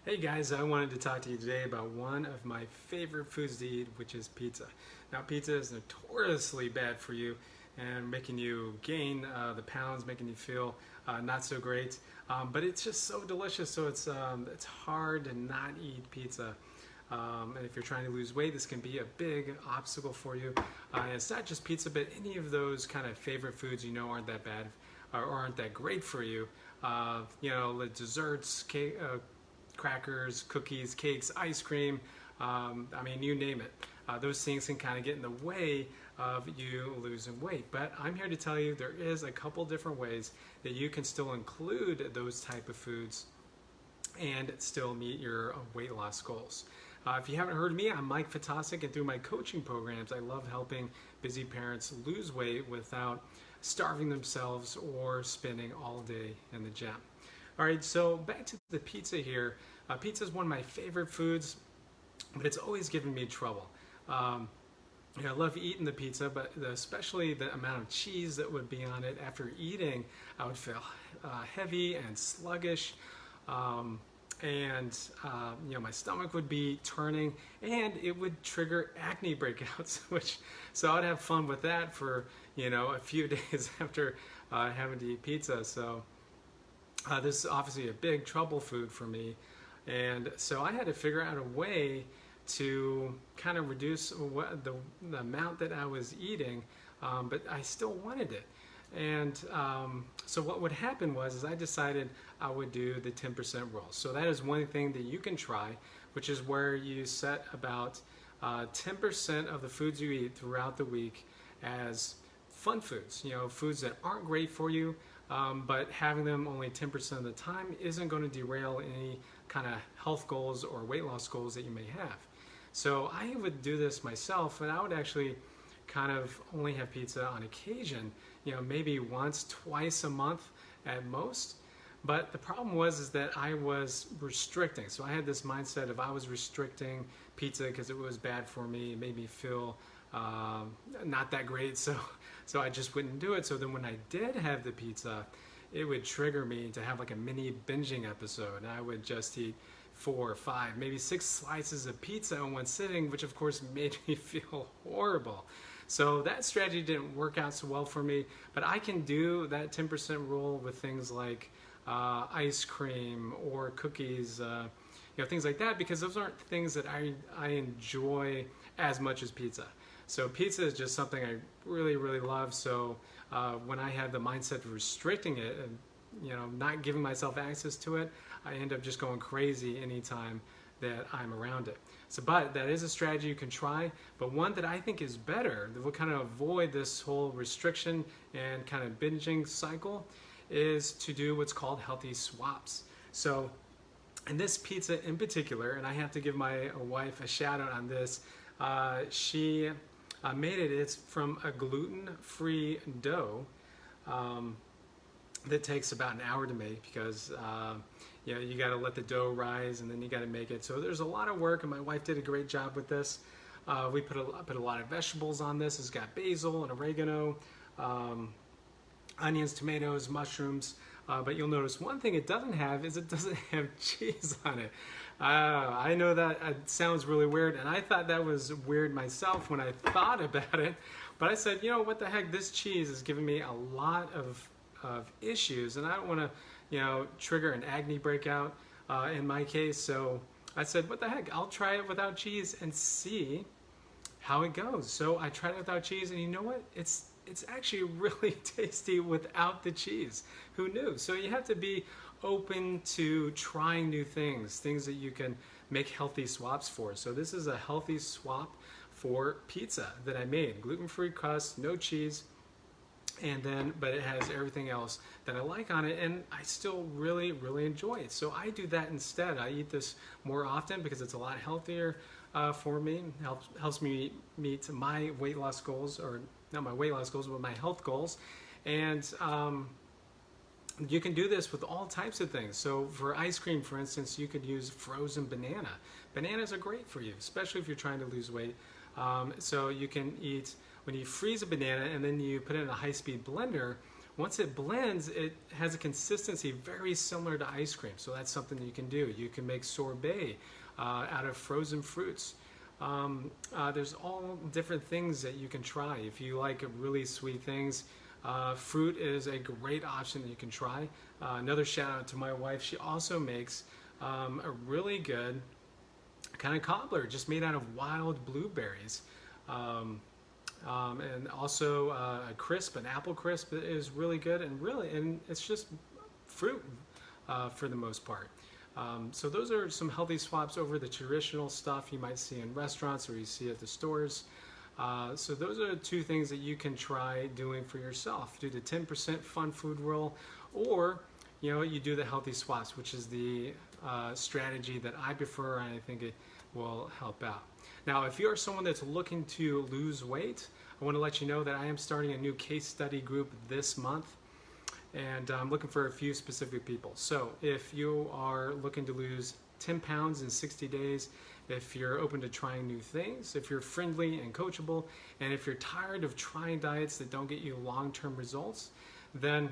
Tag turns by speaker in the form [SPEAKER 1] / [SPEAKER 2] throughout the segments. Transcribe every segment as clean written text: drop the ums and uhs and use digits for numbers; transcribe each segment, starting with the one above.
[SPEAKER 1] Hey guys, I wanted to talk to you today about one of my favorite foods to eat, which is pizza. Now, pizza is notoriously bad for you and making you gain the pounds, making you feel not so great. But it's just so delicious, so it's hard to not eat pizza. And if you're trying to lose weight, this can be a big obstacle for you. And it's not just pizza, but any of those kind of favorite foods you know aren't that bad or aren't that great for you. The desserts, cake, crackers, cookies, cakes, ice cream, you name it. Those things can kind of get in the way of you losing weight. But I'm here to tell you there is a couple different ways that you can still include those type of foods and still meet your weight loss goals. If you haven't heard of me, I'm Mike Fatasic, and through my coaching programs, I love helping busy parents lose weight without starving themselves or spending all day in the gym. All right, so back to the pizza here. Pizza is one of my favorite foods, but it's always given me trouble. I love eating the pizza, but especially the amount of cheese that would be on it. After eating, I would feel heavy and sluggish. My stomach would be turning, and it would trigger acne breakouts. So I'd have fun with that for a few days after having to eat pizza. So this is obviously a big trouble food for me, and so I had to figure out a way to kind of reduce the amount that I was eating, but I still wanted it. And so what would happen is I decided I would do the 10% rule. So that is one thing that you can try, which is where you set about 10% of the foods you eat throughout the week as fun foods, foods that aren't great for you, but having them only 10% of the time isn't going to derail any kind of health goals or weight loss goals that you may have. So I would do this myself, and I would actually kind of only have pizza on occasion, maybe once, twice a month at most. But the problem is that I was restricting. So I had this mindset of I was restricting pizza because it was bad for me. It made me feel not that great. So I just wouldn't do it. So then when I did have the pizza, it would trigger me to have like a mini binging episode. I would just eat 4 or 5, maybe 6 slices of pizza in one sitting, which of course made me feel horrible. So that strategy didn't work out so well for me, but I can do that 10% rule with things like ice cream or cookies, things like that, because those aren't things that I enjoy as much as pizza. So pizza is just something I really, really love. So when I have the mindset of restricting it and not giving myself access to it, I end up just going crazy anytime that I'm around it. But that is a strategy you can try, but one that I think is better, that will kind of avoid this whole restriction and kind of binging cycle, is to do what's called healthy swaps. So in this pizza in particular, and I have to give my wife a shout out on this, she made it. It's from a gluten-free dough that takes about an hour to make because you got to let the dough rise and then you got to make it. So there's a lot of work, and my wife did a great job with this. We put a lot of vegetables on this. It's got basil and oregano, onions, tomatoes, mushrooms. But you'll notice one thing it doesn't have is it doesn't have cheese on it. I know that sounds really weird, and I thought that was weird myself when I thought about it. But I said, what the heck? This cheese is giving me a lot of issues, and I don't want to trigger an acne breakout in my case. So I said, what the heck, I'll try it without cheese and see how it goes. So I tried it without cheese, and you know what? It's actually really tasty without the cheese. Who knew? So you have to be open to trying new things that you can make healthy swaps for. So this is a healthy swap for pizza that I made. Gluten-free crust, no cheese, but it has everything else that I like on it, and I still really, really enjoy it. So I do that instead. I eat this more often because it's a lot healthier for me. Helps me meet my weight loss goals, or not my weight loss goals, but my health goals. And you can do this with all types of things. So for ice cream, for instance, you could use frozen banana. Bananas are great for you, especially if you're trying to lose weight. So you can eat, when you freeze a banana and then you put it in a high-speed blender, once it blends, it has a consistency very similar to ice cream. So that's something you can do. You can make sorbet out of frozen fruits. There's all different things that you can try. If you like really sweet things, fruit is a great option that you can try. Another shout out to my wife. She also makes a really good kind of cobbler just made out of wild blueberries. And also a crisp, an apple crisp is really good, and it's just fruit for the most part. So those are some healthy swaps over the traditional stuff you might see in restaurants or you see at the stores. So those are two things that you can try doing for yourself. Do the 10% fun food rule, or you do the healthy swaps, which is the strategy that I prefer, and I think it will help out. Now, if you're someone that's looking to lose weight, I want to let you know that I am starting a new case study group this month, and I'm looking for a few specific people. So if you are looking to lose 10 pounds in 60 days, if you're open to trying new things, if you're friendly and coachable, and if you're tired of trying diets that don't get you long-term results, then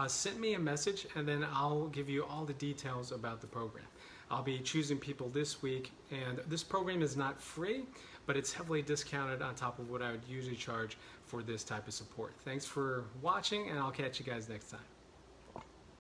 [SPEAKER 1] send me a message, and then I'll give you all the details about the program. I'll be choosing people this week, and this program is not free, but it's heavily discounted on top of what I would usually charge for this type of support. Thanks for watching, and I'll catch you guys next time.